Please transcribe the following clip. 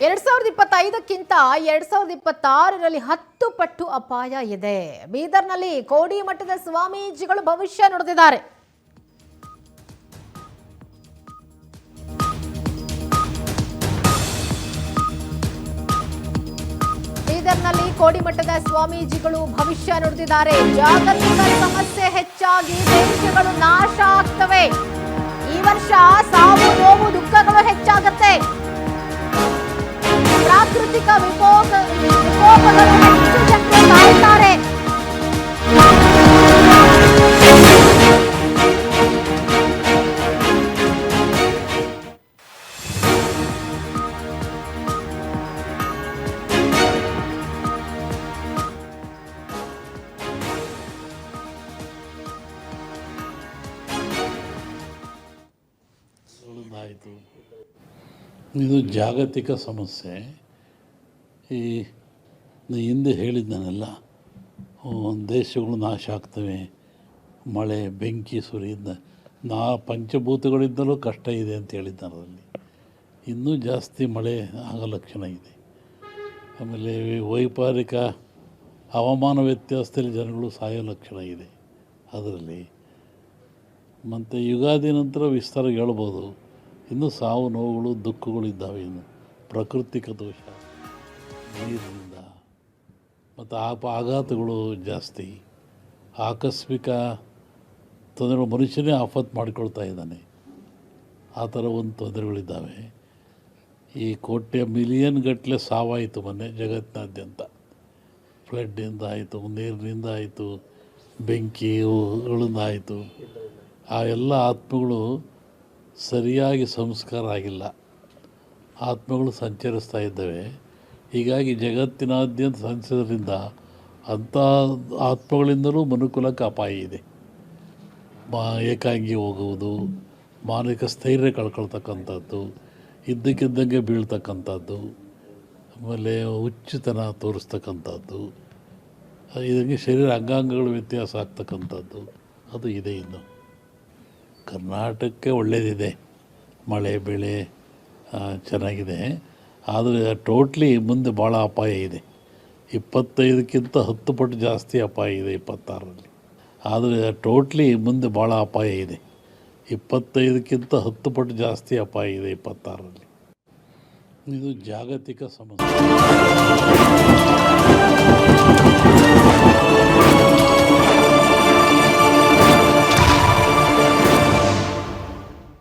2025ಕ್ಕಿಂತ 2026ರಲ್ಲಿ 10 ಪಟ್ಟು ಅಪಾಯ ಇದೆ. ಬೀದರ್ನಲ್ಲಿ ಕೋಡಿ ಮಠದ ಸ್ವಾಮೀಜಿಗಳು ಭವಿಷ್ಯ ನುಡಿದಿದ್ದಾರೆ. ಬೀದರ್ನಲ್ಲಿ ಕೋಡಿ ಮಠದ ಸ್ವಾಮೀಜಿಗಳು ಭವಿಷ್ಯ ನುಡಿದಿದ್ದಾರೆ. ಜಾಗತಿಕ ಸಮಸ್ಯೆ ಹೆಚ್ಚಾಗಿ ದೇಶಗಳು ನಾಶ ಆಗ್ತವೆ. ಈ ವರ್ಷ ಸಾವು ನೋವು ದುಃಖಗಳು ಹೆಚ್ಚಾಗುತ್ತೆ. ಪ್ರಾಕೃತಿಕ ವಿಕೋಪಗಳು ಹೆಚ್ಚು ಜನರು ಸಾಯುತ್ತಾರೆ. ಇದು ಜಾಗತಿಕ ಸಮಸ್ಯೆ. ಈ ಹಿಂದೆ ಹೇಳಿದ್ದನ್ನೆಲ್ಲ ದೇಶಗಳು ನಾಶ ಆಗ್ತವೆ, ಮಳೆ ಬೆಂಕಿ ಸುರಿಯಿಂದ ಪಂಚಭೂತಗಳಿಂದಲೂ ಕಷ್ಟ ಇದೆ ಅಂತ ಹೇಳಿದ್ದಾರೆ. ಅದರಲ್ಲಿ ಇನ್ನೂ ಜಾಸ್ತಿ ಮಳೆ ಆಗೋ ಲಕ್ಷಣ ಇದೆ. ಆಮೇಲೆ ವೈಪರೀಕ ಹವಾಮಾನ ವ್ಯತ್ಯಾಸದಲ್ಲಿ ಜನಗಳು ಸಾಯೋ ಲಕ್ಷಣ ಇದೆ ಅದರಲ್ಲಿ. ಮತ್ತು ಯುಗಾದಿ ನಂತರ ವಿಸ್ತಾರ ಹೇಳ್ಬೋದು. ಇನ್ನೂ ಸಾವು ನೋವುಗಳು ದುಃಖಗಳಿದ್ದಾವೆ. ಇನ್ನು ಪ್ರಾಕೃತಿಕ ದೋಷ, ನೀರಿನಿಂದ ಮತ್ತು ಆಘಾತಗಳು ಜಾಸ್ತಿ, ಆಕಸ್ಮಿಕ ತೊಂದರೆಗಳು, ಮನುಷ್ಯನೇ ಆಫತ್ ಮಾಡಿಕೊಳ್ತಾ ಇದ್ದಾನೆ. ಆ ಥರ ಒಂದು ತೊಂದರೆಗಳಿದ್ದಾವೆ. ಈ ಕೋಟೆ ಮಿಲಿಯನ್ ಗಟ್ಟಲೆ ಸಾವಾಯಿತು ಮೊನ್ನೆ ಜಗತ್ತಿನಾದ್ಯಂತ. ಫ್ಲಡ್ಡಿಂದ ಆಯಿತು, ನೀರಿನಿಂದ ಆಯಿತು, ಬೆಂಕಿಗಳಿಂದ ಆಯಿತು. ಆ ಎಲ್ಲ ಆತ್ಮಗಳು ಸರಿಯಾಗಿ ಸಂಸ್ಕಾರ ಆಗಿಲ್ಲ, ಆತ್ಮಗಳು ಸಂಚರಿಸ್ತಾ ಇದ್ದಾವೆ. ಹೀಗಾಗಿ ಜಗತ್ತಿನಾದ್ಯಂತ ಸಂಚರಿಸೋದ್ರಿಂದ ಅಂಥ ಆತ್ಮಗಳಿಂದಲೂ ಮನುಕುಲಕ್ಕೆ ಅಪಾಯ ಇದೆ. ಏಕಾಂಗಿ ಹೋಗುವುದು, ಮಾನಸಿಕ ಸ್ಥೈರ್ಯ ಕಳ್ಕೊಳ್ತಕ್ಕಂಥದ್ದು, ಇದ್ದಕ್ಕಿದ್ದಂಗೆ ಬೀಳ್ತಕ್ಕಂಥದ್ದು, ಆಮೇಲೆ ಹುಚ್ಚುತನ ತೋರಿಸ್ತಕ್ಕಂಥದ್ದು, ಇದಕ್ಕೆ ಶರೀರ ಅಂಗಾಂಗಗಳು ವ್ಯತ್ಯಾಸ ಆಗ್ತಕ್ಕಂಥದ್ದು ಅದು ಇದೆ. ಇನ್ನು ಕರ್ನಾಟಕಕ್ಕೆ ಒಳ್ಳೆಯದಿದೆ, ಮಳೆ ಬೆಳೆ ಚೆನ್ನಾಗಿದೆ. ಆದರೆ ಟೋಟ್ಲಿ ಮುಂದೆ ಭಾಳ ಅಪಾಯ ಇದೆ. 25ಕ್ಕಿಂತ 10 ಪಟ್ಟು ಜಾಸ್ತಿ ಅಪಾಯ ಇದೆ 26ರಲ್ಲಿ. ಆದರೆ ಟೋಟ್ಲಿ ಮುಂದೆ ಭಾಳ ಅಪಾಯ ಇದೆ. 25ಕ್ಕಿಂತ 10 ಪಟ್ಟು ಜಾಸ್ತಿ ಅಪಾಯ ಇದೆ 26ರಲ್ಲಿ. ಇದು ಜಾಗತಿಕ ಸಮಸ್ಯೆ.